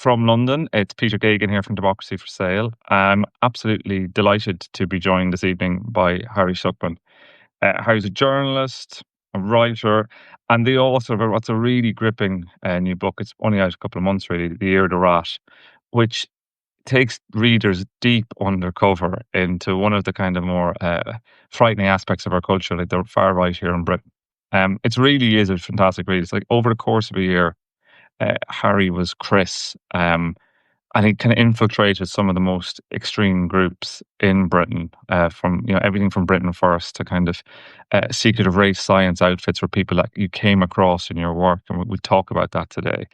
From London, it's Peter Geoghegan here from Democracy for Sale. I'm absolutely delighted to be joined this evening by Harry Shukman. Harry's a journalist, a writer, and the author of what's a really gripping new book. It's only out a couple of months, really, The Year of the Rat, which takes readers deep undercover into one of the kind of more frightening aspects of our culture, like the far right here in Britain. It really is a fantastic read. It's like over the course of a year, Harry was Chris, and he kind of infiltrated some of the most extreme groups in Britain, from everything from Britain First to kind of secretive race science outfits for people that you came across in your work, and we'll talk about that today.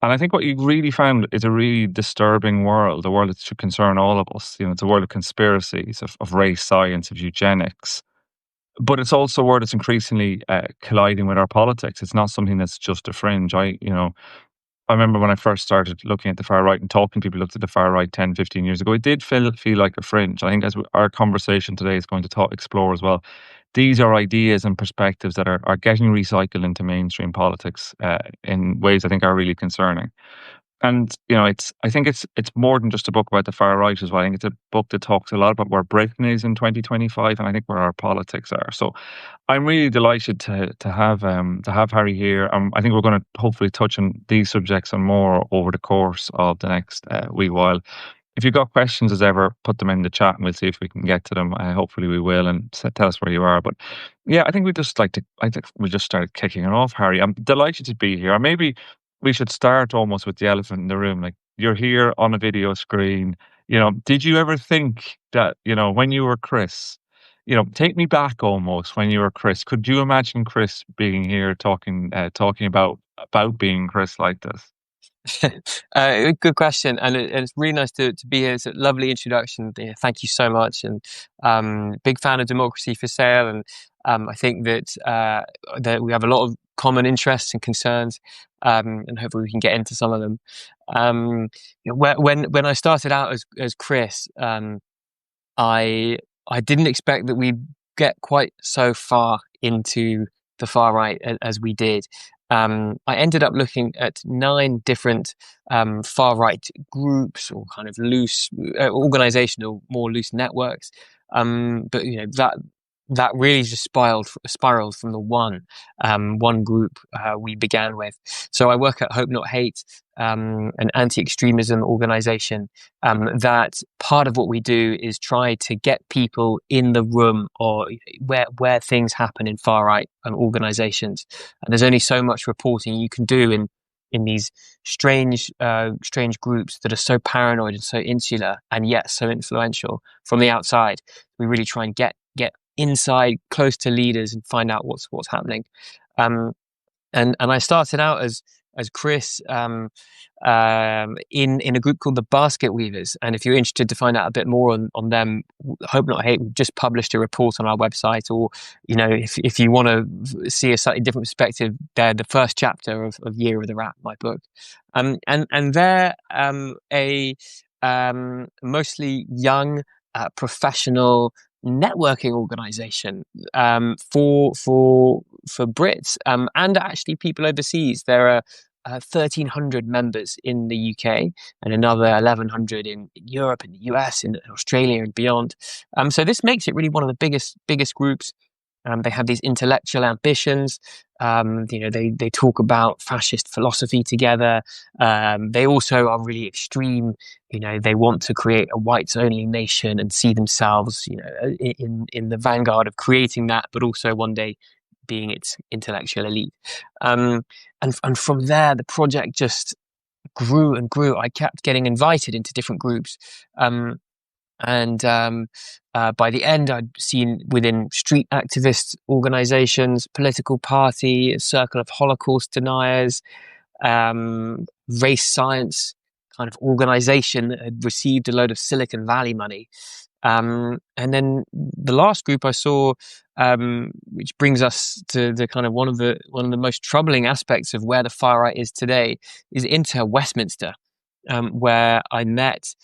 And I think what you really found is a really disturbing world, a world that should concern all of us. It's a world of conspiracies, of race science, of eugenics, but it's also a world that's increasingly colliding with our politics. It's not something that's just a fringe. I remember when I first started looking at the far right and talking to people who looked at the far right 10, 15 years ago, it did feel like a fringe. I think as our conversation today is going to explore as well, these are ideas and perspectives that are getting recycled into mainstream politics in ways I think are really concerning. And I think it's more than just a book about the far right as well. I think it's a book that talks a lot about where Britain is in 2025, and I think where our politics are. So I'm really delighted to have Harry here. I think we're going to hopefully touch on these subjects and more over the course of the next wee while. If you've got questions as ever, put them in the chat and we'll see if we can get to them. Hopefully we will, and tell us where you are. But yeah, I think I think we just started kicking it off, Harry. I'm delighted to be here. Or maybe we should start almost with the elephant in the room. Like, you're here on a video screen. Did you ever think that, when you were Chris, take me back almost when you were Chris, could you imagine Chris being here talking about being Chris like this? Good question, and it's really nice to be here. It's a lovely introduction. Yeah, thank you so much, and big fan of Democracy for Sale, and I think that we have a lot of common interests and concerns, and hopefully we can get into some of them. When I started out as Chris, I didn't expect that we'd get quite so far into the far right as we did. I ended up looking at 9 different far right groups, or kind of loose organizational, more loose networks. But that really just spiraled from the one group we began with. So I work at Hope Not Hate, an anti-extremism organization. That part of what we do is try to get people in the room, or where things happen in far right organizations. And there's only so much reporting you can do in these strange groups that are so paranoid and so insular, and yet so influential from the outside. We really try and get inside, close to leaders, and find out what's happening. And I started out as Chris in a group called the Basket Weavers. And if you're interested to find out a bit more on them, Hope Not Hate, we've just published a report on our website. Or if you want to see a slightly different perspective, they're the first chapter of Year of the Rat, my book. And they're a mostly young professional networking organization for Brits, and actually people overseas. There are 1,300 members in the UK, and another 1,100 in Europe, in the US, in Australia, and beyond. So this makes it really one of the biggest groups. They have these intellectual ambitions. They talk about fascist philosophy together. They also are really extreme. They want to create a whites-only nation and see themselves, in the vanguard of creating that, but also one day being its intellectual elite. And from there, the project just grew and grew. I kept getting invited into different groups. And by the end, I'd seen within street activist organizations, political party, a circle of Holocaust deniers, race science kind of organization that had received a load of Silicon Valley money. And then the last group I saw, which brings us to the kind of one of the most troubling aspects of where the far right is today, is into Westminster, where I met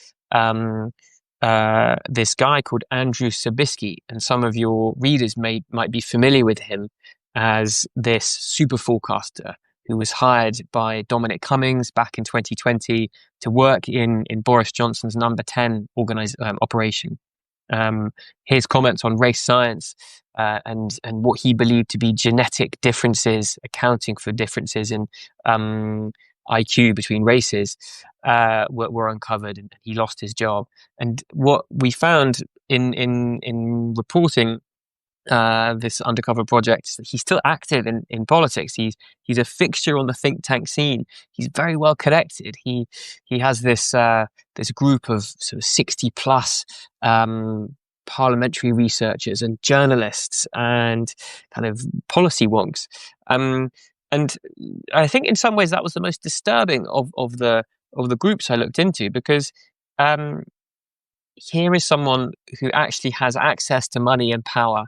this guy called Andrew Sabisky, and some of your readers might be familiar with him as this super forecaster who was hired by Dominic Cummings back in 2020 to work in Boris Johnson's Number 10 operation. His comments on race science and what he believed to be genetic differences, accounting for differences in IQ between races, were uncovered, and he lost his job. And what we found in reporting this undercover project, he's still active in politics. He's a fixture on the think tank scene. He's very well connected. He has this group of sort of 60 plus parliamentary researchers and journalists and kind of policy wonks. And I think in some ways that was the most disturbing of the groups I looked into, because here is someone who actually has access to money and power.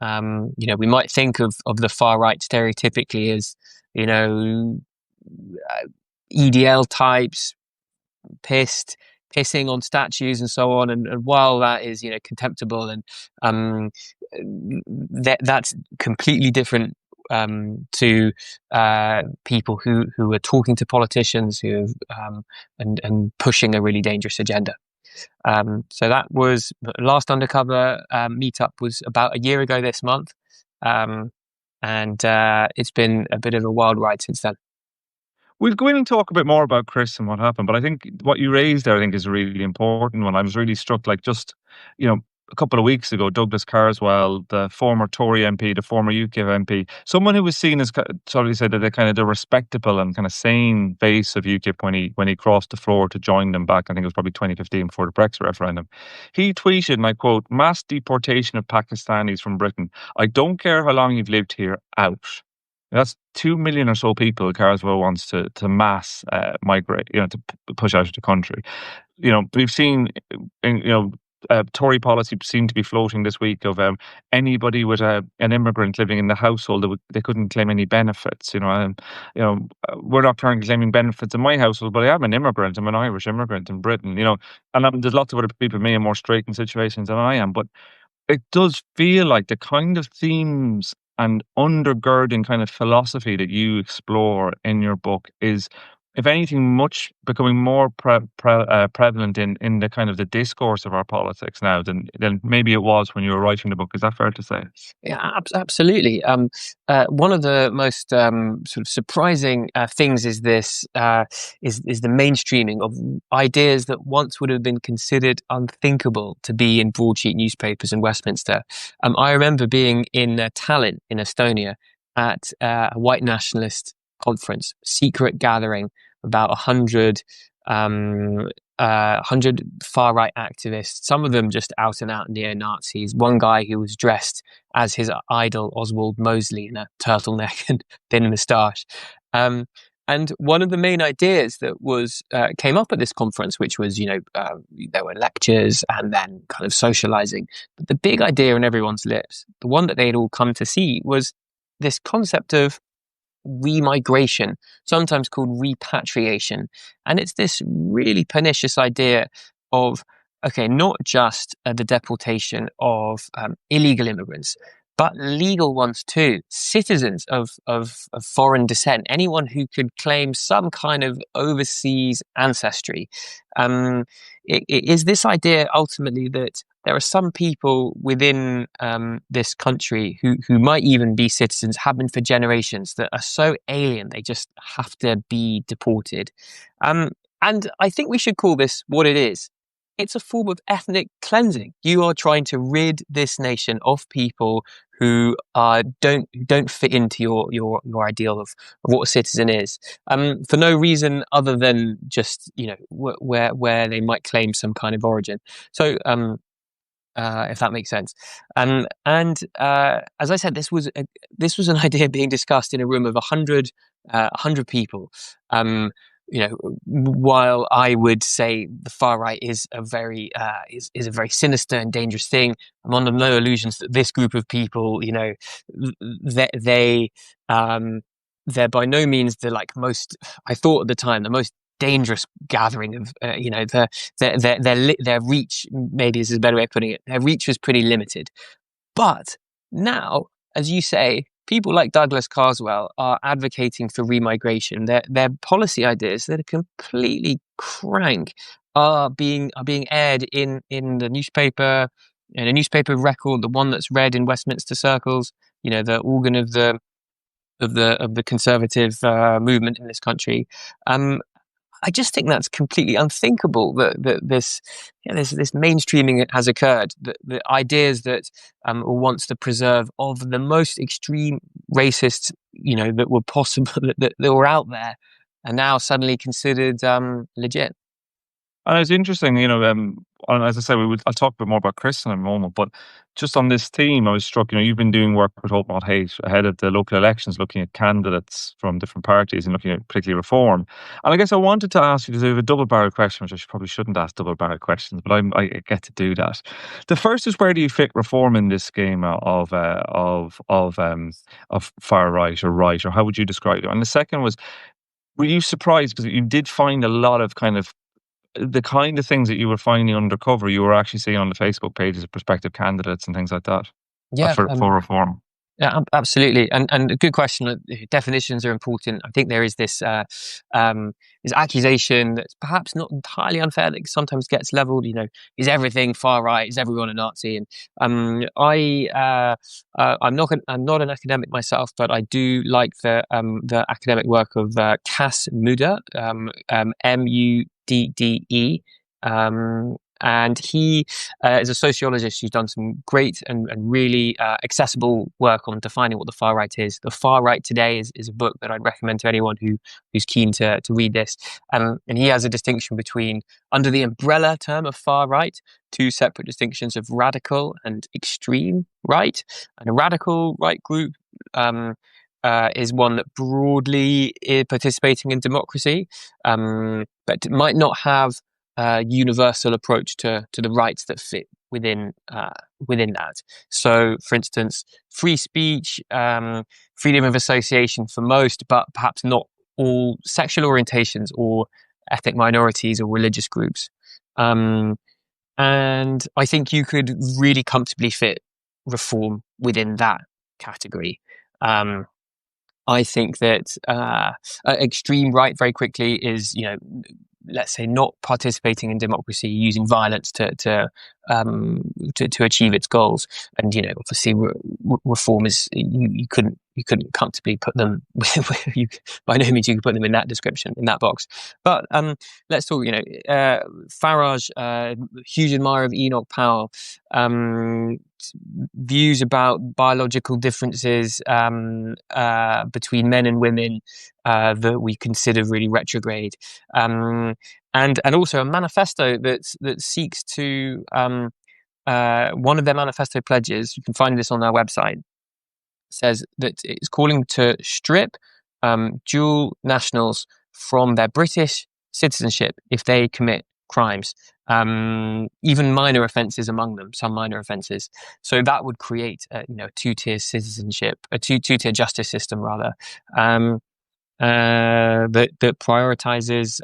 We might think of the far right stereotypically as, EDL types, pissing on statues and so on. And while that is, contemptible, and that's completely different to people who are talking to politicians who and pushing a really dangerous agenda. So that was last undercover meetup was about a year ago this month, and it's been a bit of a wild ride since then. We'll go in and talk a bit more about Chris and what happened, but I think what you raised there, I think, is a really important one. I was really struck, like, just, a couple of weeks ago, Douglas Carswell, the former Tory MP, the former UKIP MP, someone who was seen as, sorry to say, that the respectable and kind of sane face of UKIP when he crossed the floor to join them back, I think it was probably 2015 before the Brexit referendum. He tweeted, and I quote, "Mass deportation of Pakistanis from Britain. I don't care how long you've lived here, out." That's 2 million or so people Carswell wants to mass migrate, to push out of the country. We've seen, Tory policy seemed to be floating this week of anybody with an immigrant living in the household, they couldn't claim any benefits. We're not currently claiming benefits in my household, but I am an immigrant. I'm an Irish immigrant in Britain. And there's lots of other people, me, in more straitened situations than I am. But it does feel like the kind of themes and undergirding kind of philosophy that you explore in your book is, if anything, becoming more prevalent in the kind of the discourse of our politics now than maybe it was when you were writing the book. Is that fair to say? Yeah, absolutely. One of the most sort of surprising things is this is the mainstreaming of ideas that once would have been considered unthinkable to be in broadsheet newspapers in Westminster. I remember being in Tallinn in Estonia at a white nationalist conference, secret gathering, about 100 far-right activists, some of them just out-and-out neo-Nazis. One guy who was dressed as his idol, Oswald Mosley, in a turtleneck and thin moustache. And one of the main ideas that came up at this conference, which was, there were lectures and then kind of socializing. But the big idea in everyone's lips, the one that they'd all come to see, was this concept of remigration, sometimes called repatriation. And it's this really pernicious idea of, not just the deportation of illegal immigrants, but legal ones too, citizens of foreign descent, anyone who could claim some kind of overseas ancestry. It is this idea ultimately that there are some people within this country who might even be citizens, have been for generations, that are so alien they just have to be deported. And I think we should call this what it is. It's a form of ethnic cleansing. You are trying to rid this nation of people who don't fit into your ideal of what a citizen is, for no reason other than just where they might claim some kind of origin. So if that makes sense. And as I said, this was an idea being discussed in a room of 100 people. While I would say the far right is a very sinister and dangerous thing, I'm under no illusions that this group of people, they're by no means the most, I thought at the time, the most dangerous gathering of their reach, maybe this is a better way of putting it, their reach was pretty limited. But now, as you say, people like Douglas Carswell are advocating for remigration. Their policy ideas that are completely crank are being aired in the newspaper, in a newspaper record, the one that's read in Westminster circles. The organ of the conservative movement in this country. I just think that's completely unthinkable that this mainstreaming has occurred. The ideas that were once the preserve of the most extreme racists, that were possible, that were out there, are now suddenly considered legit. And it's interesting, and as I say, I'll talk a bit more about Chris in a moment, but just on this theme, I was struck, you've been doing work with Hope Not Hate ahead of the local elections, looking at candidates from different parties and looking at particularly reform. And I guess I wanted to ask you, because I have a double-barreled question, which probably shouldn't ask double-barreled questions, but I get to do that. The first is, where do you fit reform in this game of far right, or how would you describe it? And the second was, were you surprised, because you did find a lot of the kind of things that you were finding undercover, you were actually seeing on the Facebook pages of prospective candidates and things like that, Yeah, for reform? yeah, absolutely, and a good question. Definitions are important. I think there is this accusation that's perhaps not entirely unfair that sometimes gets leveled. Is everything far right? Is everyone a Nazi? And I'm not an academic myself, but I do like the academic work of Cass Mudde, Mudde. And he is a sociologist who's done some great and really accessible work on defining what the far right is. The Far Right Today is a book that I'd recommend to anyone who's keen to read this. And he has a distinction between, under the umbrella term of far right, two separate distinctions of radical and extreme right. And a radical right group is one that broadly is participating in democracy, but might not have universal approach to the rights that fit within that. So, for instance, free speech, freedom of association for most, but perhaps not all sexual orientations or ethnic minorities or religious groups. And I think you could really comfortably fit reform within that category. I think that extreme right, very quickly, is, let's say, not participating in democracy, using violence to achieve its goals. And obviously, reform is, you couldn't comfortably put them by no means you could put them in that description, in that box. But let's talk. Farage, huge admirer of Enoch Powell. Views about biological differences between men and women that we consider really retrograde, and also a manifesto that seeks to one of their manifesto pledges. You can find this on their website. Says that it's calling to strip dual nationals from their British citizenship if they commit crimes, even minor offences among them, some minor offences. So that would create a two-tier citizenship, a two-tier justice system rather, that prioritises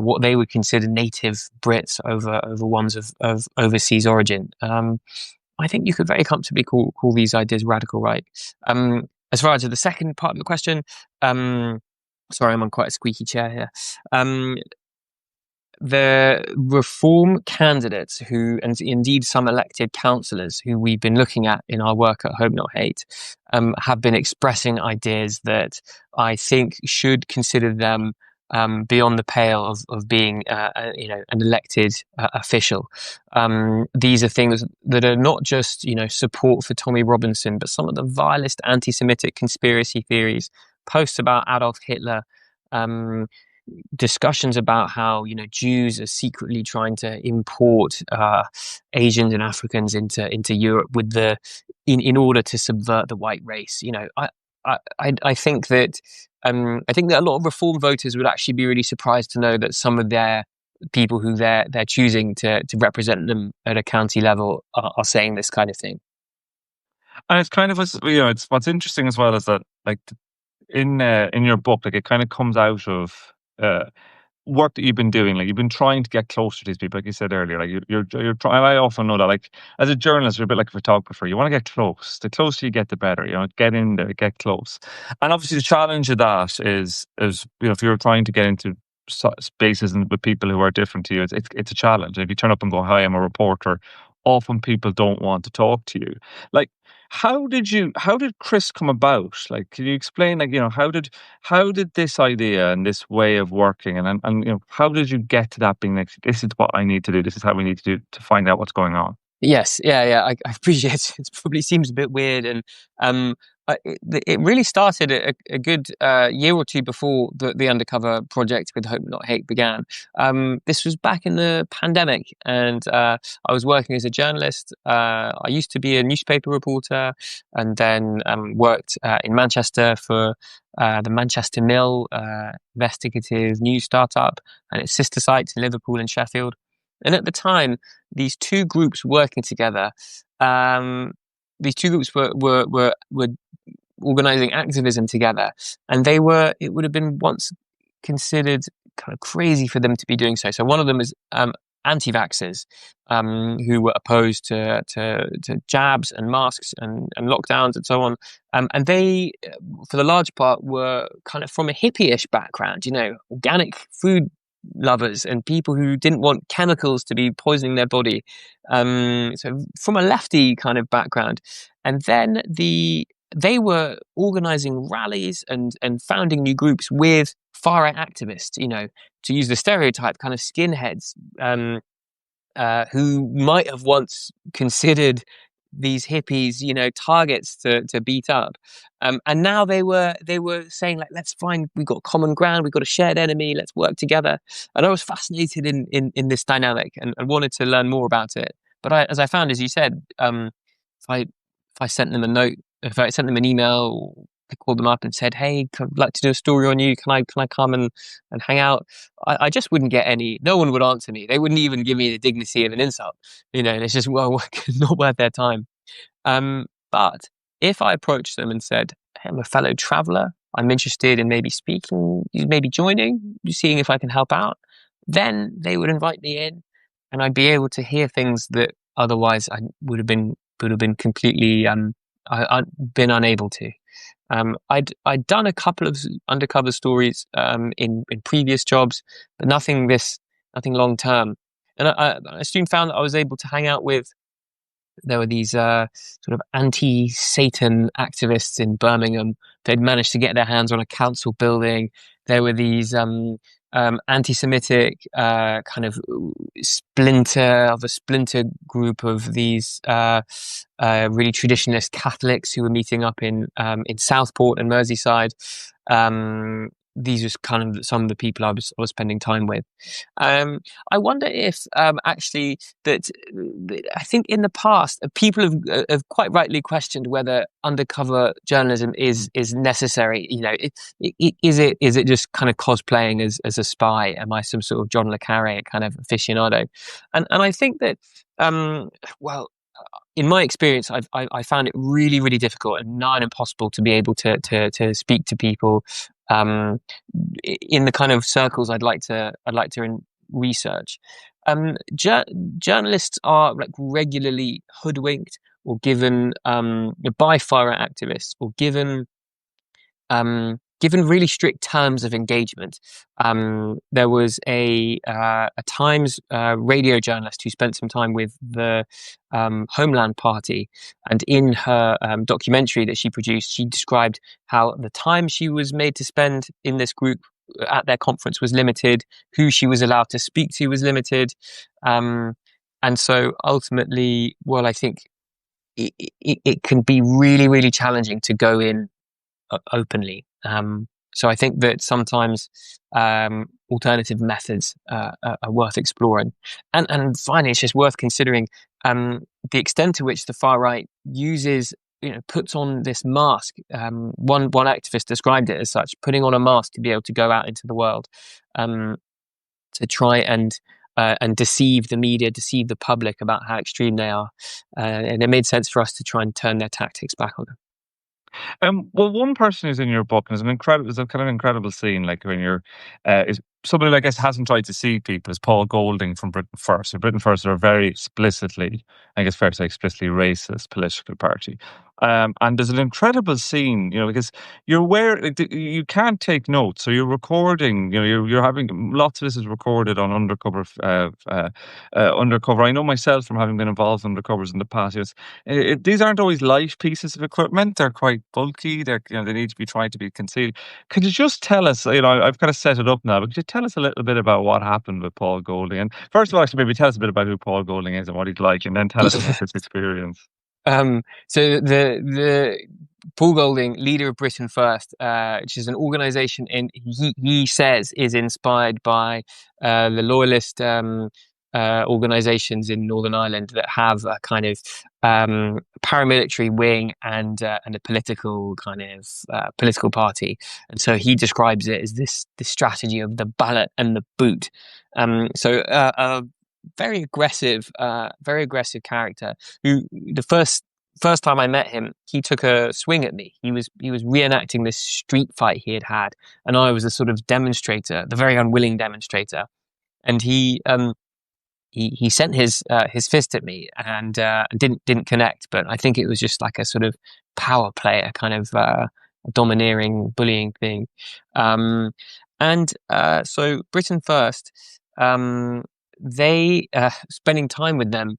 what they would consider native Brits over ones of overseas origin. I think you could very comfortably call these ideas radical right. As far as the second part of the question, sorry, I'm on quite a squeaky chair here. The reform candidates who, and indeed some elected councillors who we've been looking at in our work at Hope Not Hate, have been expressing ideas that I think should consider them beyond the pale of being, an elected official. These are things that are not just, support for Tommy Robinson, but some of the vilest anti-Semitic conspiracy theories, posts about Adolf Hitler, discussions about how Jews are secretly trying to import Asians and Africans into Europe in order to subvert the white race. I think that a lot of reform voters would actually be really surprised to know that some of their people who they're choosing to represent them at a county level are saying this kind of thing. And it's kind of, it's what's interesting as well is that, like, in your book, like, it kind of comes out of work that you've been doing, like you've been trying to get closer to these people, like you said earlier, like you're trying. I often know that, like as a journalist, you're a bit like a photographer. You want to get close. The closer you get, the better. You know, get in there, get close. And obviously, the challenge of that is if you're trying to get into spaces and with people who are different to you, it's a challenge. If you turn up and go, "Hi, I'm a reporter," often people don't want to talk to you. Like, how did Chris come about? Like, can you explain, like, how did this idea and this way of working and how did you get to that being like, this is what I need to do, this is how we need to do to find out what's going on? Yes, yeah. I appreciate it. It probably seems a bit weird, and um, it really started a good year or two before the Undercover project with Hope Not Hate began. This was back in the pandemic, and I was working as a journalist. I used to be a newspaper reporter, and then worked in Manchester for the Manchester Mill, investigative news startup, and its sister sites in Liverpool and Sheffield. And at the time, these two groups working together, um, these two groups were organizing activism together, and it would have been once considered kind of crazy for them to be doing so. So one of them is anti-vaxxers, who were opposed to jabs and masks and lockdowns and so on. And they, for the large part, were kind of from a hippie-ish background, organic food lovers and people who didn't want chemicals to be poisoning their body. So from a lefty kind of background. And then they were organizing rallies and founding new groups with far right activists, to use the stereotype, kind of skinheads, who might have once considered these hippies, targets to beat up. And now they were saying, like, let's find, we've got common ground, we've got a shared enemy, let's work together. And I was fascinated in this dynamic and wanted to learn more about it. But as I found, as you said, if I sent them a note, if I sent them an email, I called them up and said, "Hey, I'd like to do a story on you. Can I come and hang out?" I just wouldn't get any. No one would answer me. They wouldn't even give me the dignity of an insult. And it's just, well, not worth their time. But if I approached them and said, "Hey, I'm a fellow traveler. I'm interested in maybe speaking, maybe joining, seeing if I can help out," then they would invite me in, and I'd be able to hear things that otherwise I would have been completely I'd been unable to. I'd done a couple of undercover stories in previous jobs, but nothing long term. And I soon found that I was able to hang out with. There were these sort of anti-Satan activists in Birmingham. They'd managed to get their hands on a council building. There were these anti-Semitic kind of splinter group of these really traditionalist Catholics who were meeting up in Southport and Merseyside. These was kind of some of the people I was spending time with. I wonder if actually that I think in the past people have quite rightly questioned whether undercover journalism is necessary. Is it just kind of cosplaying as a spy? Am I some sort of John le Carré kind of aficionado? And I think that well, in my experience, I found it really, really difficult and nigh impossible to be able to speak to people in the kind of circles I'd like to research. Journalists are like regularly hoodwinked or given by far activists or given really strict terms of engagement. There was a Times radio journalist who spent some time with the Homeland Party, and in her documentary that she produced, she described how the time she was made to spend in this group at their conference was limited, who she was allowed to speak to was limited, and so ultimately, well, I think it can be really, really challenging to go in openly. So I think that sometimes alternative methods are worth exploring. And finally, it's just worth considering the extent to which the far right uses, puts on this mask. One activist described it as such, putting on a mask to be able to go out into the world, to try and deceive the media, deceive the public about how extreme they are. And it made sense for us to try and turn their tactics back on them. Well, one person who's in your book, and it's a kind of incredible scene, like when you're, is somebody who I guess hasn't tried to see people is Paul Golding from Britain First. So Britain First are a very explicitly, I guess fair to say, explicitly racist political party. And there's an incredible scene, because you're aware you can't take notes, so you're recording. You're having lots of this is recorded on undercover. Undercover. I know myself from having been involved in undercovers in the past. These aren't always light pieces of equipment. They're quite bulky. They need to be tried to be concealed. Could you just tell us? I've kind of set it up now, but could you tell us a little bit about what happened with Paul Golding? And first of all, actually, maybe tell us a bit about who Paul Golding is and what he's like, and then tell us about this experience. So the Paul Golding, leader of Britain First, which is an organisation, he says is inspired by the loyalist organisations in Northern Ireland that have a kind of paramilitary wing and a political kind of political party. And so he describes it as this strategy of the ballot and the boot. A very aggressive character who the first time I met him, he took a swing at me. He was reenacting this street fight he had, and I was the sort of demonstrator, the very unwilling demonstrator. And he sent his fist at me and didn't connect. But I think it was just like a sort of power play, a kind of domineering, bullying thing. So Britain First. They spending time with them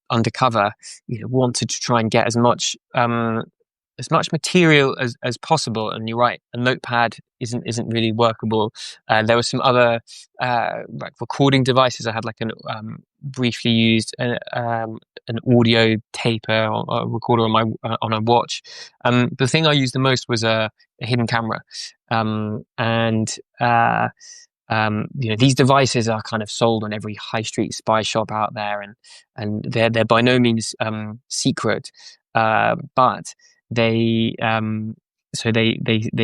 undercover, wanted to try and get as much material as possible. And you're right, a notepad isn't really workable. There were some other like recording devices. I had like an briefly used an audio taper or a recorder on a watch. The thing I used the most was a hidden camera, these devices are kind of sold on every high street spy shop out there, and they're by no means secret, but they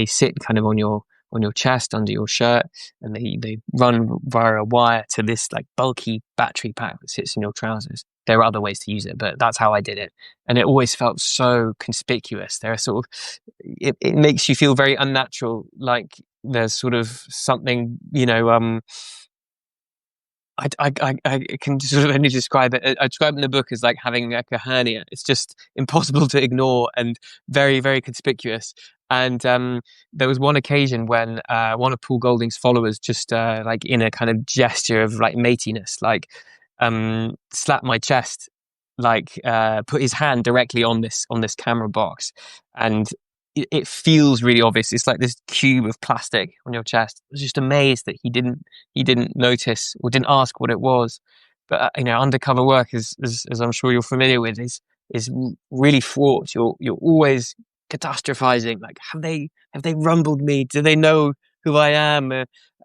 sit kind of on your chest under your shirt, and they run via a wire to this like bulky battery pack that sits in your trousers. There are other ways to use it, but that's how I did it, and it always felt so conspicuous. There are sort of it makes you feel very unnatural, like there's sort of something, I can sort of only describe it. I describe it in the book as like having like a hernia. It's just impossible to ignore and very, very conspicuous. And there was one occasion when one of Paul Golding's followers just like in a kind of gesture of like matiness, like slapped my chest, like put his hand directly on this camera box, and it feels really obvious. It's like this cube of plastic on your chest. I was just amazed that he didn't notice or didn't ask what it was. But undercover work, as I'm sure you're familiar with, is really fraught. You're always catastrophizing. Like, have they rumbled me? Do they know who I am?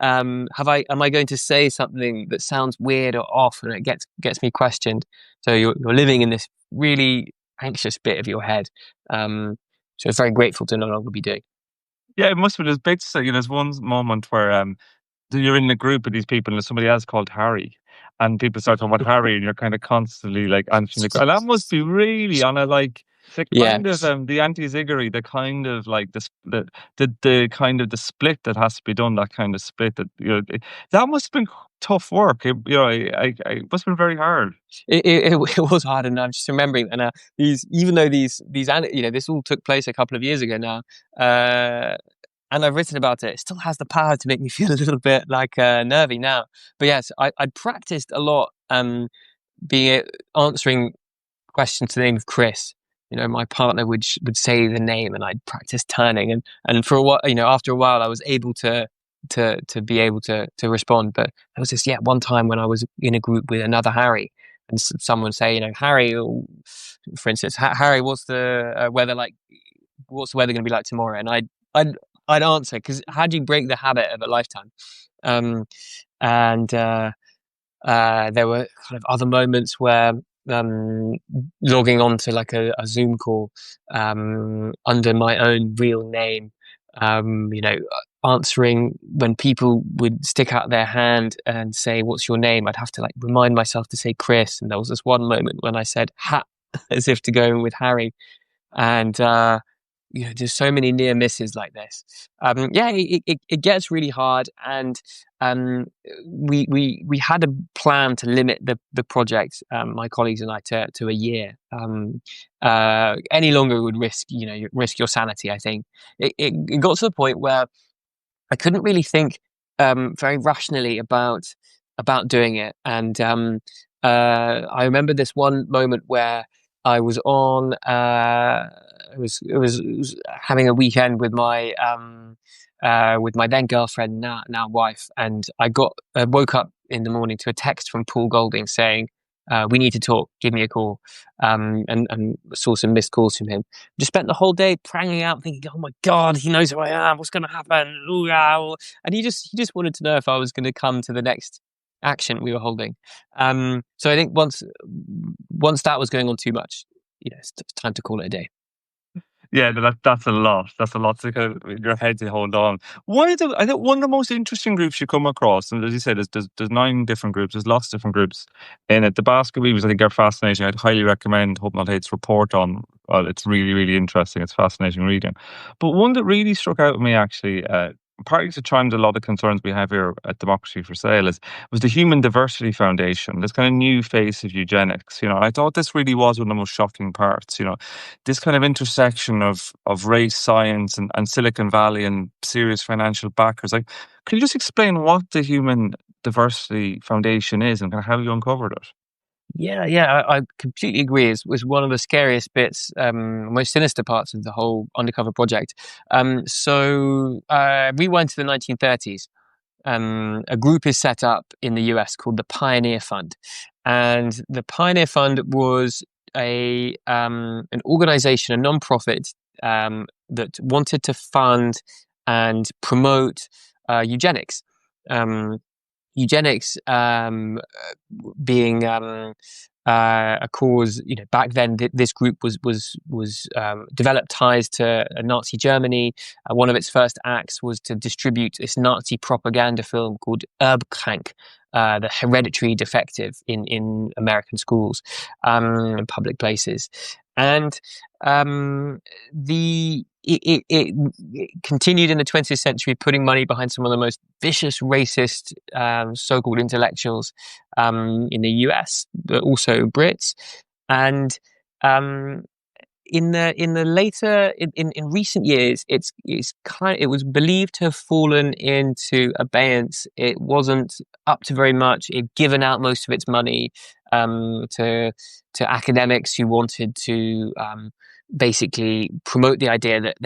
Am I going to say something that sounds weird or off, and it gets me questioned? So you're living in this really anxious bit of your head. So it's very grateful to no longer be doing. Yeah, it must have been as big. So, there's one moment where you're in a group of these people and there's somebody else called Harry, and people start talking about Harry, and you're kind of constantly like answering and that must be really on a like the kind of the anti-ziggery, the kind of like the kind of the split that has to be done, that kind of split that that must have been tough work. It must have been very hard. It was hard, and I'm just remembering. And even though these this all took place a couple of years ago now, and I've written about it, it still has the power to make me feel a little bit like nervy now. But yes, I'd practiced a lot, answering questions to the name of Chris. My partner would say the name, and I'd practice turning, and for a while, after a while, I was able to be able to respond. But there was this one time when I was in a group with another Harry, and someone say, Harry, for instance, Harry, what's the weather like? What's the weather going to be like tomorrow? And I'd answer, because how do you break the habit of a lifetime? And there were kind of other moments where logging on to like a Zoom call under my own real name, answering when people would stick out their hand and say, "What's your name?" I'd have to like remind myself to say Chris. And there was this one moment when I said "ha" as if to go in with Harry, and there's so many near misses like this. It gets really hard, and um, we had a plan to limit the project, my colleagues and I, to a year. Any longer would risk your sanity. I think it got to the point where I couldn't really think very rationally about doing it, and I remember this one moment where I was on. It was having a weekend with my then girlfriend, now wife, and woke up in the morning to a text from Paul Golding saying, "We need to talk. Give me a call." And saw some missed calls from him. Just spent the whole day pranging out, thinking, "Oh my God, he knows who I am. What's going to happen?" Ooh, ah. And he just wanted to know if I was going to come to the next action we were holding. So I think once that was going on too much, it's time to call it a day. Yeah, that's a lot. That's a lot to kind of in your head to hold on. I think one of the most interesting groups you come across, and as you said, there's 9 different groups. There's lots of different groups in it. The basket weavers, I think, are fascinating. I'd highly recommend Hope Not Hate's report on. Well, it's really, really interesting. It's fascinating reading. But one that really struck out with me, actually, partly to chime with a lot of concerns we have here at Democracy for Sale, was the Human Diversity Foundation, this kind of new face of eugenics. I thought this really was one of the most shocking parts. This kind of intersection of race science and Silicon Valley and serious financial backers. Like, can you just explain what the Human Diversity Foundation is and kind of how you uncovered it? Yeah, I completely agree. It was one of the scariest bits, most sinister parts of the whole undercover project. We went to the 1930s. A group is set up in the US called the Pioneer Fund, and the Pioneer Fund was an organization, a non-profit, that wanted to fund and promote eugenics. Eugenics being a cause, back then this group was developed ties to Nazi Germany. One of its first acts was to distribute this Nazi propaganda film called Erbkrank, the hereditary defective, in American schools, in public places, and it continued in the 20th century, putting money behind some of the most vicious, racist, so-called intellectuals in the US, but also Brits. And in recent years, it was believed to have fallen into abeyance. It wasn't up to very much. It'd given out most of its money to academics who wanted to basically promote the idea that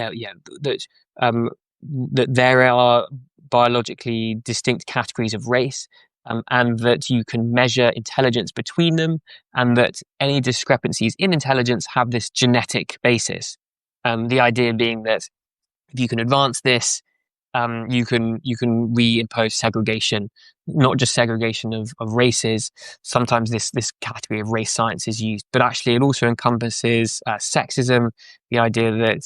there are biologically distinct categories of race, and that you can measure intelligence between them, and that any discrepancies in intelligence have this genetic basis. The idea being that if you can advance this, you can reimpose segregation, not just segregation of races. Sometimes this category of race science is used, but actually it also encompasses sexism, the idea that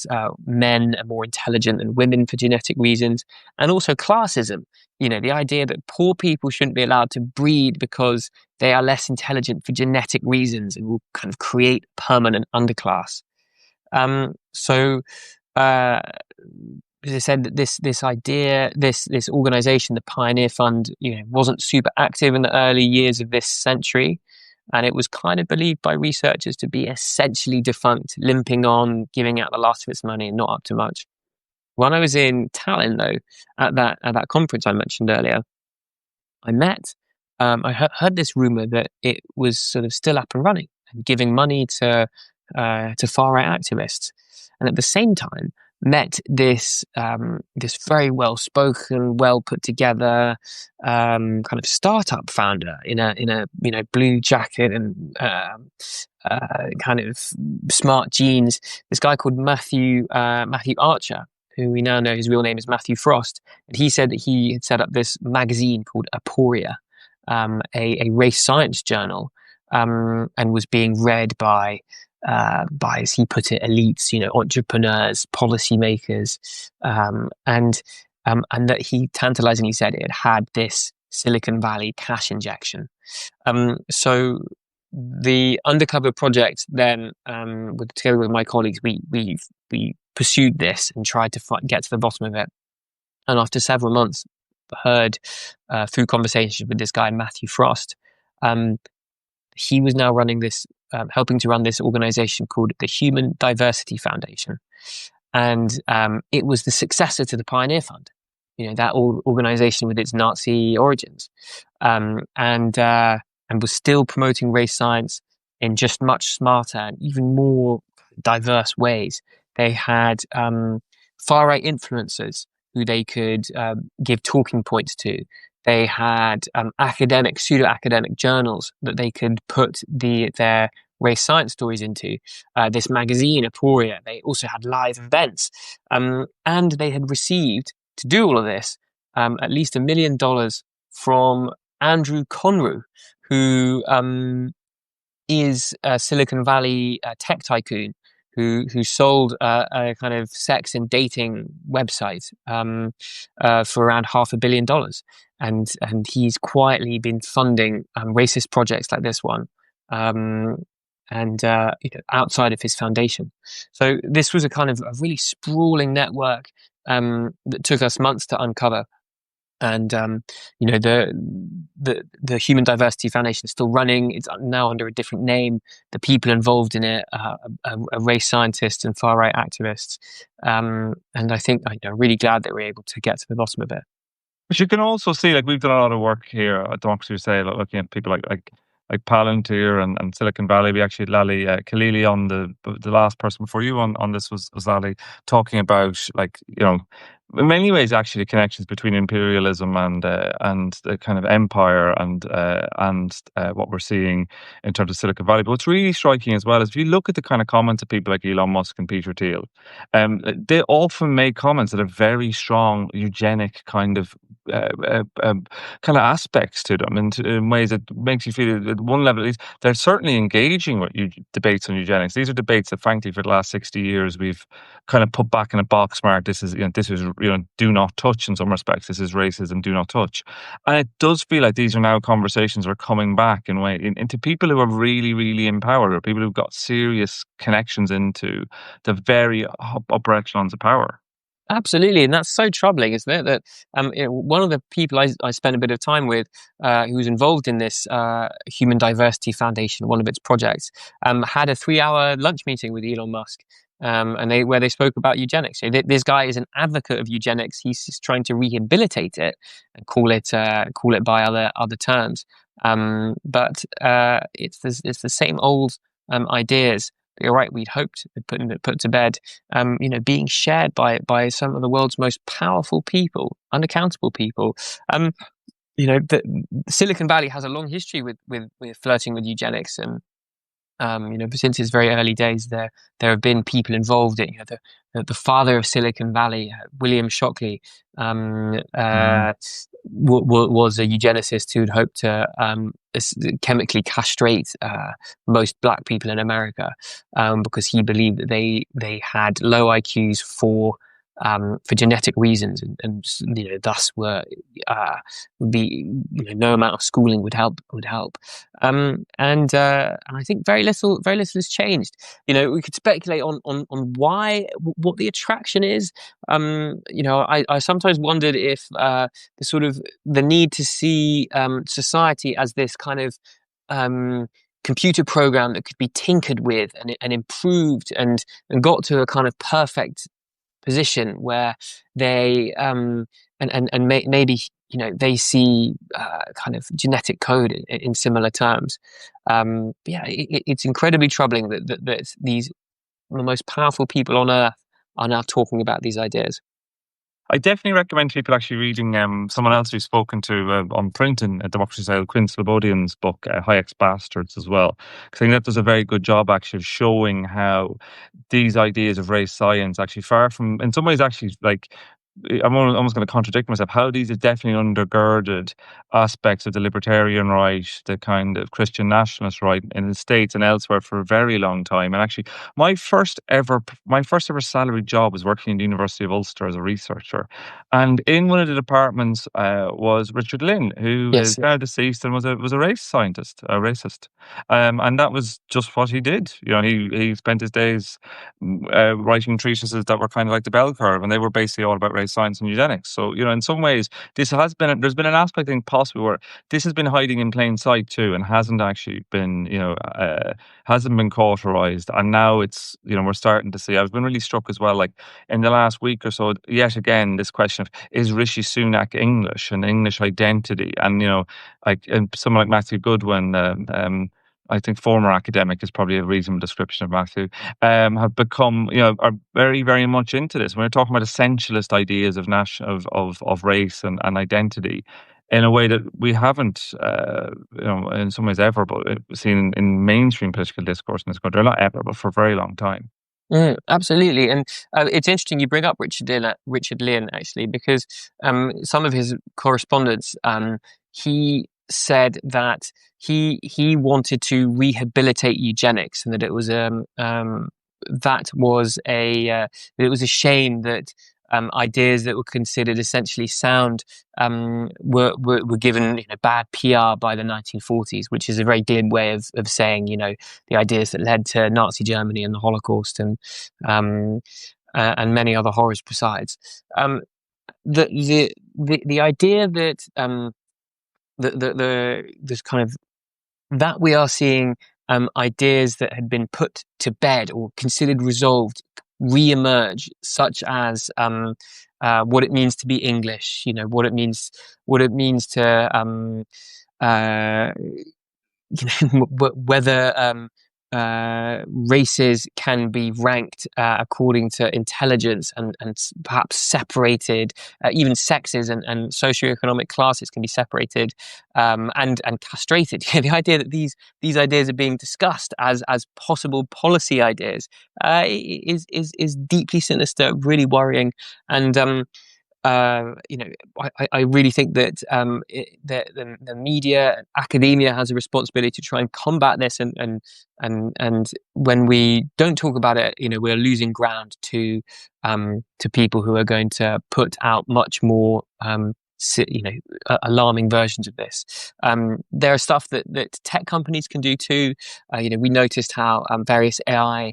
men are more intelligent than women for genetic reasons, and also classism. The idea that poor people shouldn't be allowed to breed because they are less intelligent for genetic reasons and will kind of create permanent underclass. So. As I said, that this organization, the Pioneer Fund, wasn't super active in the early years of this century, and it was kind of believed by researchers to be essentially defunct, limping on, giving out the last of its money, and not up to much. When I was in Tallinn, though, at that conference I mentioned earlier, I heard this rumor that it was sort of still up and running and giving money to far right activists, and at the same time met this very well spoken, well put together kind of startup founder in a blue jacket and kind of smart jeans. This guy called Matthew Archer, who we now know his real name is Matthew Frost, and he said that he had set up this magazine called Aporia, a race science journal, and was being read by, as he put it, elites, entrepreneurs, policymakers, and that he tantalizingly said it had this Silicon Valley cash injection. So the undercover project then, together with my colleagues, we pursued this and tried to get to the bottom of it. And after several months, heard through conversations with this guy, Matthew Frost, he was now running this, helping to run this organization called the Human Diversity Foundation. And it was the successor to the Pioneer Fund, that organization with its Nazi origins, and was still promoting race science in just much smarter and even more diverse ways. They had far-right influencers who they could give talking points to. They had pseudo-academic journals that they could put their race science stories into. This magazine, Aporia. They also had live events. And they had received, to do all of this, at least $1 million from Andrew Conru, who is a Silicon Valley tech tycoon who sold a kind of sex and dating website for around $500 million, and he's quietly been funding racist projects like this one, outside of his foundation. So this was a kind of a really sprawling network that took us months to uncover. And the Human Diversity Foundation is still running. It's now under a different name. The people involved in it are race scientists and far right activists. And I think I'm really glad that we're able to get to the bottom of it. But you can also see, like, we've done a lot of work here at Democracy for Sale, looking at people like Palantir and Silicon Valley. We actually had Lally Khalili on the last person before you on this was Lally, talking about, like, in many ways actually the connections between imperialism and the kind of empire and what we're seeing in terms of Silicon Valley. But what's really striking as well is if you look at the kind of comments of people like Elon Musk and Peter Thiel, they often make comments that are very strong eugenic kind of aspects to them, and in ways that makes you feel at one level at least they're certainly engaging with debates on eugenics. These are debates that, frankly, for the last 60 years we've kind of put back in a box mark. This is do not touch. In some respects, this is racism, do not touch. And it does feel like these are now conversations are coming back into people who are really, really empowered, or people who've got serious connections into the very upper echelons of power. Absolutely, and that's so troubling, isn't it? That one of the people I spent a bit of time with, who was involved in this Human Diversity Foundation, one of its projects, had a 3-hour lunch meeting with Elon Musk, where they spoke about eugenics. So this guy is an advocate of eugenics. He's trying to rehabilitate it and call it by other terms. But it's the same old ideas. You're right. We'd hoped put to bed, being shared by some of the world's most powerful people, unaccountable people. The Silicon Valley has a long history with flirting with eugenics, and since its very early days, there have been people involved in the father of Silicon Valley, William Shockley, was a eugenicist who'd hoped to chemically castrate most black people in America, because he believed that they had low IQs for genetic reasons, and thus no amount of schooling would help. And I think very little has changed. We could speculate on what the attraction is. I sometimes wondered if the need to see society as this kind of computer program that could be tinkered with and improved and got to a kind of perfect position where they maybe they see kind of genetic code in similar terms. It's incredibly troubling that these the most powerful people on earth are now talking about these ideas. I definitely recommend people actually reading someone else who's spoken to on print in Democracy Style, Quinn Slobodian's book, Hayek's Bastards, as well. Because I think that does a very good job actually showing how these ideas of race science actually far from, in some ways, actually like I'm almost going to contradict myself. How these have definitely undergirded aspects of the libertarian right, the kind of Christian nationalist right in the States and elsewhere for a very long time. And actually, my first ever salaried job was working in the University of Ulster as a researcher, and in one of the departments was Richard Lynn, who Yes. is now deceased and was a race scientist, a racist, and that was just what he did. You know, he spent his days writing treatises that were kind of like the bell curve, and they were basically all about race science and eugenics. So, you know, in some ways, there's been an aspect, I think, possibly where this has been hiding in plain sight too, and hasn't actually been, hasn't been cauterized. And now it's, we're starting to see. I've been really struck as well, like in the last week or so, yet again, this question of is Rishi Sunak English and English identity, and like someone like Matthew Goodwin. I think former academic is probably a reasonable description of Matthew, have become, are very, very much into this. When we're talking about essentialist ideas of of race and identity in a way that we haven't, in some ways ever, but seen in mainstream political discourse in this country, not ever, but for a very long time. Absolutely, and it's interesting you bring up Richard Lynn actually, because some of his correspondence, he said that he wanted to rehabilitate eugenics, and that it was it was a shame that ideas that were considered essentially sound were given bad PR by the 1940s, which is a very glib way of saying the ideas that led to Nazi Germany and the Holocaust and many other horrors besides. The idea that this kind of that we are seeing ideas that had been put to bed or considered resolved re-emerge, such as what it means to be English, what it means to whether races can be ranked according to intelligence and perhaps separated, even sexes and socioeconomic classes can be separated and castrated. The idea that these ideas are being discussed as possible policy ideas is deeply sinister, really worrying, and I really think that the media, academia has a responsibility to try and combat this, and when we don't talk about it, we're losing ground to people who are going to put out much more alarming versions of this. There are stuff that tech companies can do too. We noticed how various AI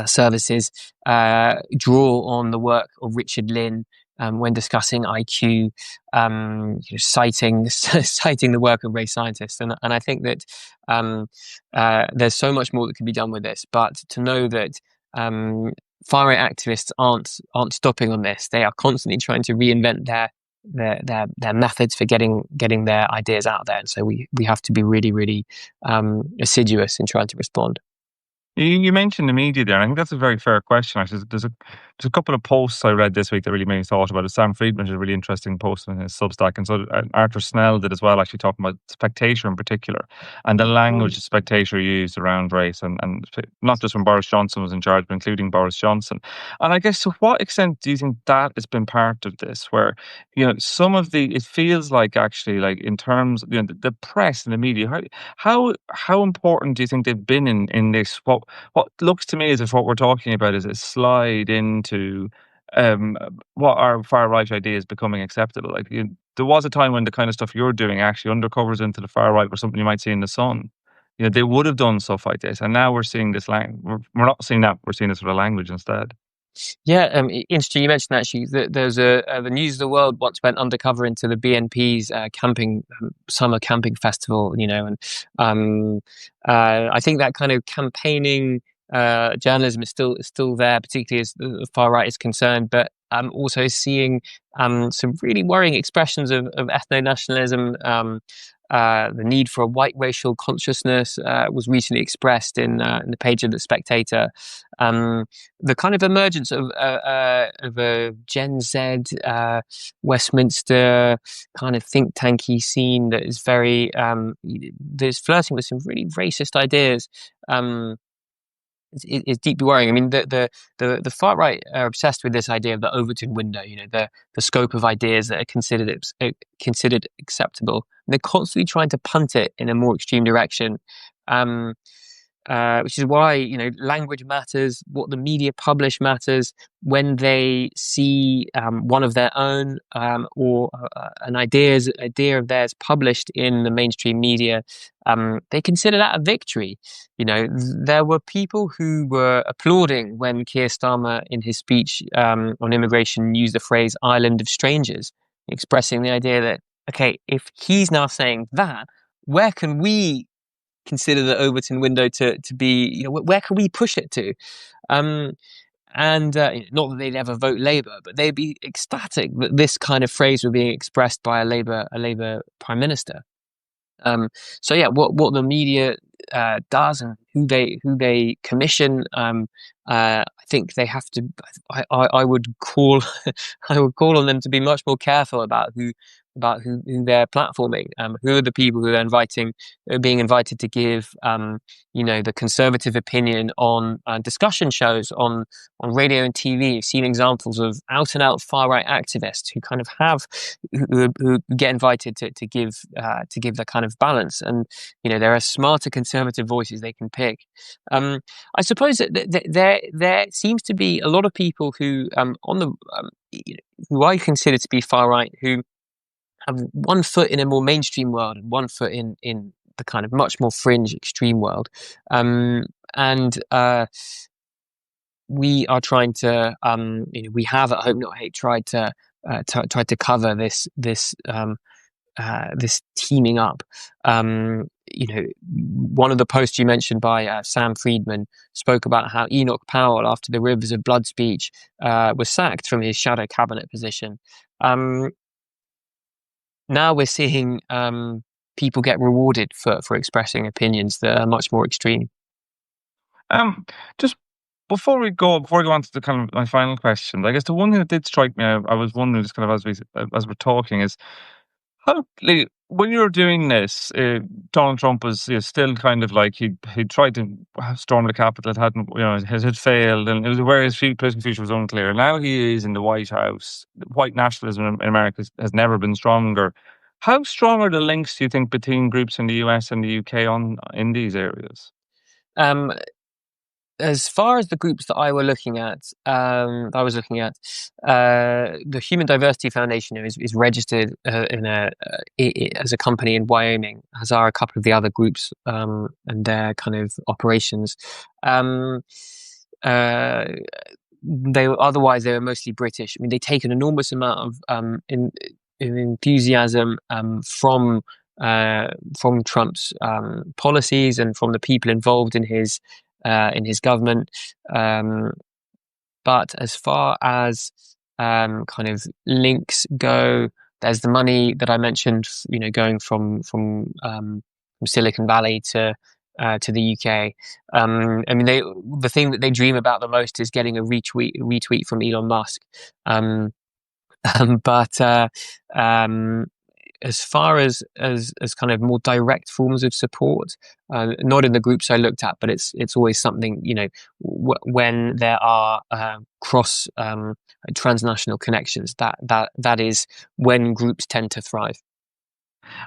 services draw on the work of Richard Lynn when discussing IQ, citing citing the work of race scientists, and I think that there's so much more that can be done with this. But to know that far right activists aren't stopping on this; they are constantly trying to reinvent their methods for getting their ideas out there, and so we have to be really, really assiduous in trying to respond. You mentioned the media there, and I think that's a very fair question. Actually, there's a couple of posts I read this week that really made me thought about it. Sam Friedman did a really interesting post on his Substack, and so Arthur Snell did as well, actually talking about Spectator in particular, and the language Spectator used around race, and not just when Boris Johnson was in charge, but including Boris Johnson. And I guess, to what extent do you think that has been part of this, where some of it feels like, actually, like in terms, the press and the media, how important do you think they've been in this? What looks to me as if what we're talking about is a slide into what are far right ideas becoming acceptable. Like, there was a time when the kind of stuff you're doing actually undercovers into the far right, or something you might see in the Sun. They would have done stuff like this, and now we're seeing this we're not seeing that. We're seeing this sort of language instead. Yeah, interesting. You mentioned actually that there's the News of the World once went undercover into the BNP's camping summer camping festival, and I think that kind of campaigning journalism is still there, particularly as the far right is concerned. But I'm also seeing some really worrying expressions of ethno-nationalism. The need for a white racial consciousness was recently expressed in the page of the Spectator. The kind of emergence of a Gen Z Westminster kind of think tanky scene that is very, that is flirting with some really racist ideas. is deeply worrying. I mean, the far right are obsessed with this idea of the Overton window. The scope of ideas that are considered acceptable. And they're constantly trying to punt it in a more extreme direction. Um, which is why language matters. What the media publish matters. When they see one of their own or an idea of theirs published in the mainstream media, they consider that a victory. There were people who were applauding when Keir Starmer, in his speech on immigration, used the phrase "island of strangers," expressing the idea that, okay, if he's now saying that, where can we consider the Overton window to be, where can we push it to? Um, and not that they'd ever vote Labour, but they'd be ecstatic that this kind of phrase were being expressed by a Labour Prime Minister. So yeah, what the media does and who they commission, I think they have to. I would call I would call on them to be much more careful about who they're platforming. Who are the people who are being invited to give the conservative opinion on discussion shows on radio and TV. You've seen examples of out and out far right activists who kind of who get invited to give that kind of balance. And there are smarter conservative voices they can pick. I suppose that there seems to be a lot of people who who I consider to be far right, who have one foot in a more mainstream world and one foot in the kind of much more fringe extreme world. And we are trying to we have at Hope Not Hate tried to cover this teaming up. One of the posts you mentioned by Sam Friedman spoke about how Enoch Powell, after the Rivers of Blood speech, was sacked from his shadow cabinet position. Now we're seeing people get rewarded for expressing opinions that are much more extreme. Just before we go on to the kind of my final question, I guess the one thing that did strike me, I was wondering, just kind of as we're talking, is how, like, when you were doing this, Donald Trump was still kind of like he tried to storm the Capitol. It hadn't, it had failed, and it was where his political future was unclear. Now he is in the White House. White nationalism in America has never been stronger. How strong are the links, do you think, between groups in the US and the UK in these areas? As far as the groups that I was looking at, the Human Diversity Foundation is registered as a company in Wyoming, as are a couple of the other groups and their kind of operations. They were mostly British. I mean, they take an enormous amount of enthusiasm from Trump's policies and from the people involved in his government. But as far as kind of links go, there's the money that I mentioned, going from Silicon Valley to the UK. I mean, the thing that they dream about the most is getting a retweet from Elon Musk. But as far as kind of more direct forms of support, not in the groups I looked at, but it's always something, when there are cross transnational connections, that is when groups tend to thrive.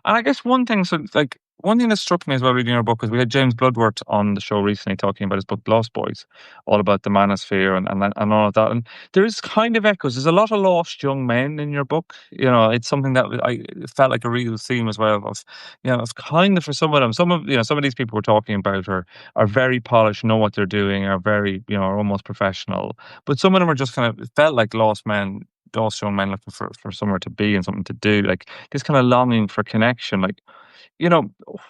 And I guess one thing that struck me as well reading your book is we had James Bloodworth on the show recently talking about his book Lost Boys, all about the manosphere and all of that. And there is kind of echoes. There's a lot of lost young men in your book. It's something that I felt like a real theme as well. It's kind of for some of them. Some of these people we're talking about are very polished, know what they're doing, are very are almost professional. But some of them are just kind of felt like lost young men looking for somewhere to be and something to do, like this kind of longing for connection. Like,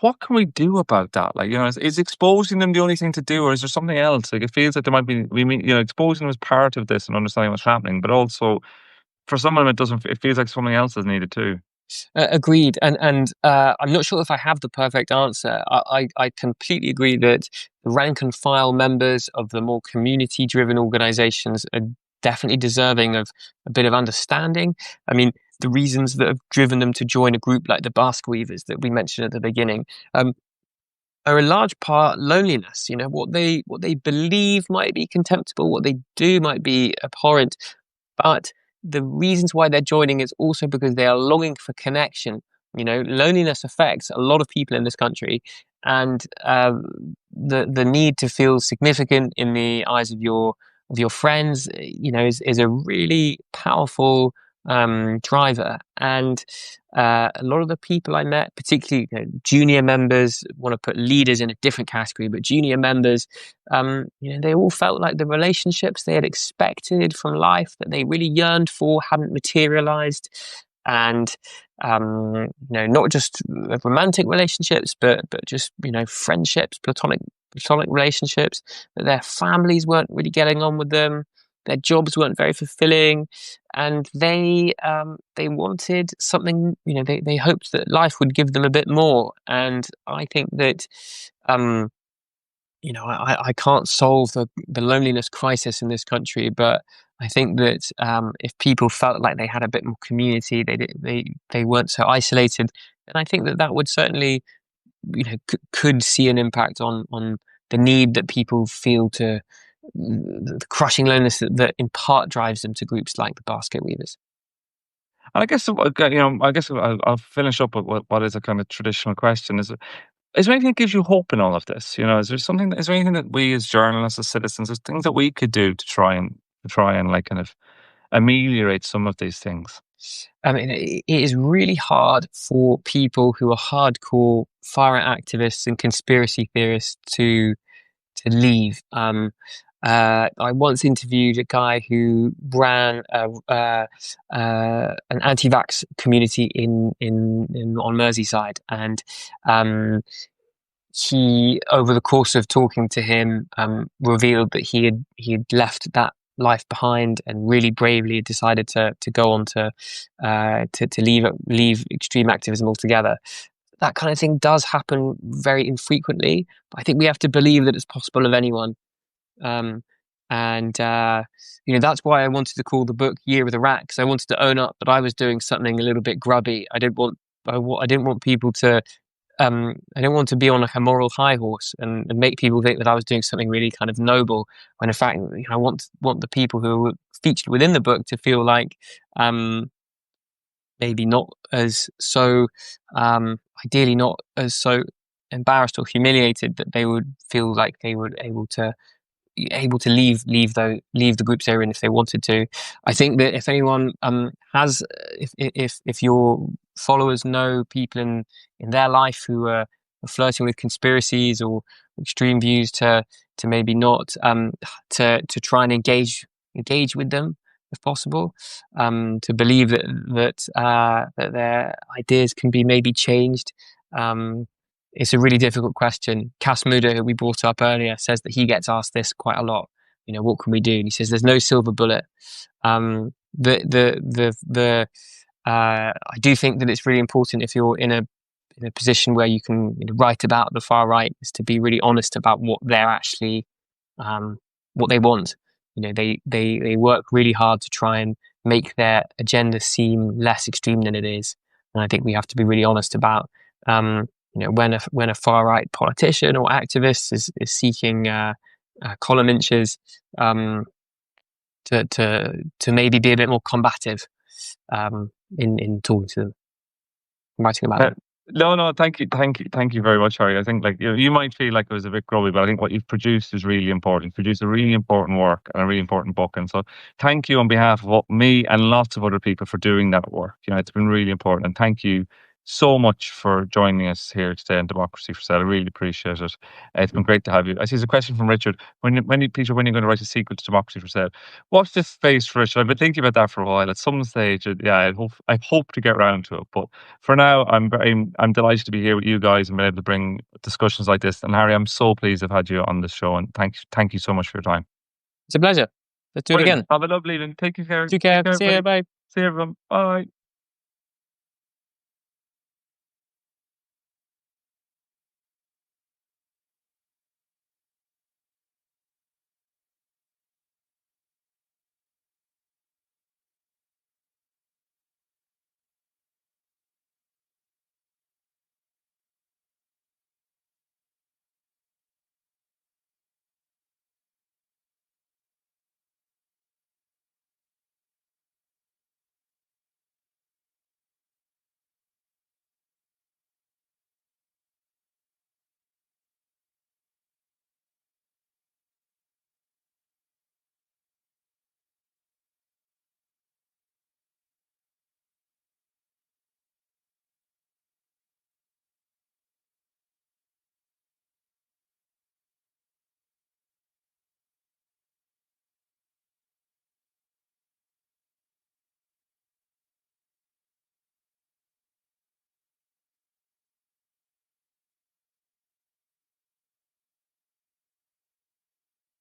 what can we do about that? Like, is exposing them the only thing to do, or is there something else? Like, it feels like there might be, exposing them as part of this and understanding what's happening, but also for some of them, it feels like something else is needed too. Agreed, and I'm not sure if I have the perfect answer. I completely agree that the rank and file members of the more community-driven organizations are definitely deserving of a bit of understanding. I mean, the reasons that have driven them to join a group like the Basque Weavers that we mentioned at the beginning, are a large part loneliness. You know, what they believe might be contemptible, what they do might be abhorrent, but the reasons why they're joining is also because they are longing for connection. You know, loneliness affects a lot of people in this country, and the need to feel significant in the eyes of your friends, you know, is a really powerful driver. And a lot of the people I met, particularly, you know, junior members, want to put leaders in a different category, but junior members, you know, they all felt like the relationships they had expected from life, that they really yearned for, hadn't materialized. And you know, not just romantic relationships, but just, you know, friendships, platonic relationships, that their families weren't really getting on with them, their jobs weren't very fulfilling, and they wanted something. You know, they hoped that life would give them a bit more. And I think that you know, I can't solve the loneliness crisis in this country, but I think that if people felt like they had a bit more community, they weren't so isolated, and I think that would certainly, you know, could see an impact on the need that people feel to the crushing loneliness that in part drives them to groups like the Basket Weavers. And I guess, I guess I'll finish up with what is a kind of traditional question: is there anything that gives you hope in all of this? You know, is there anything that we as journalists, as citizens, there's things that we could do to try and like kind of ameliorate some of these things? I mean, it is really hard for people who are hardcore far-right activists and conspiracy theorists to leave. I once interviewed a guy who ran an anti-vax community in on Merseyside, and he, over the course of talking to him, revealed that he had left that life behind and really bravely decided to go on to leave extreme activism altogether. That kind of thing does happen very infrequently, but I think we have to believe that it's possible of anyone. Um, and you know, that's why I wanted to call the book Year of the Rat, because I wanted to own up that I was doing something a little bit grubby. I didn't want people to I didn't want to be on like a moral high horse and make people think that I was doing something really kind of noble, when in fact, you know, I want the people who were featured within the book to feel like maybe not as so ideally not as so embarrassed or humiliated, that they would feel like they were able to leave the groups they're in if they wanted to. I think that if anyone has if your followers know people in their life who are flirting with conspiracies or extreme views, to maybe not to try and engage with them if possible, to believe that their ideas can be maybe changed. It's a really difficult question. Cass Muda, who we brought up earlier, says that he gets asked this quite a lot. You know, what can we do? And he says there's no silver bullet. I do think that it's really important, if you're in a position where you can, you know, write about the far right, is to be really honest about what they're actually what they want. You know, they work really hard to try and make their agenda seem less extreme than it is, and I think we have to be really honest about you know, when a far right politician or activist is seeking column inches, to maybe be a bit more combative in talking to them, writing about them. No, thank you very much, Harry. I think, like, you might feel like it was a bit grubby, but I think what you've produced is really important. You've produced a really important work and a really important book, and so thank you on behalf of me and lots of other people for doing that work. You know, it's been really important, and thank you so much for joining us here today on Democracy for Sale. I really appreciate it. It's been great to have you. I see there's a question from Richard. Peter, when are you going to write a sequel to Democracy for Sale? Watch this space for Richard. I've been thinking about that for a while. At some stage, I hope to get around to it. But for now, I'm delighted to be here with you guys and be able to bring discussions like this. And Harry, I'm so pleased I've had you on this show. And thank you so much for your time. It's a pleasure. Let's do it again. Have a lovely evening. Take care. Take care. See you. Bye. See you, everyone. Bye.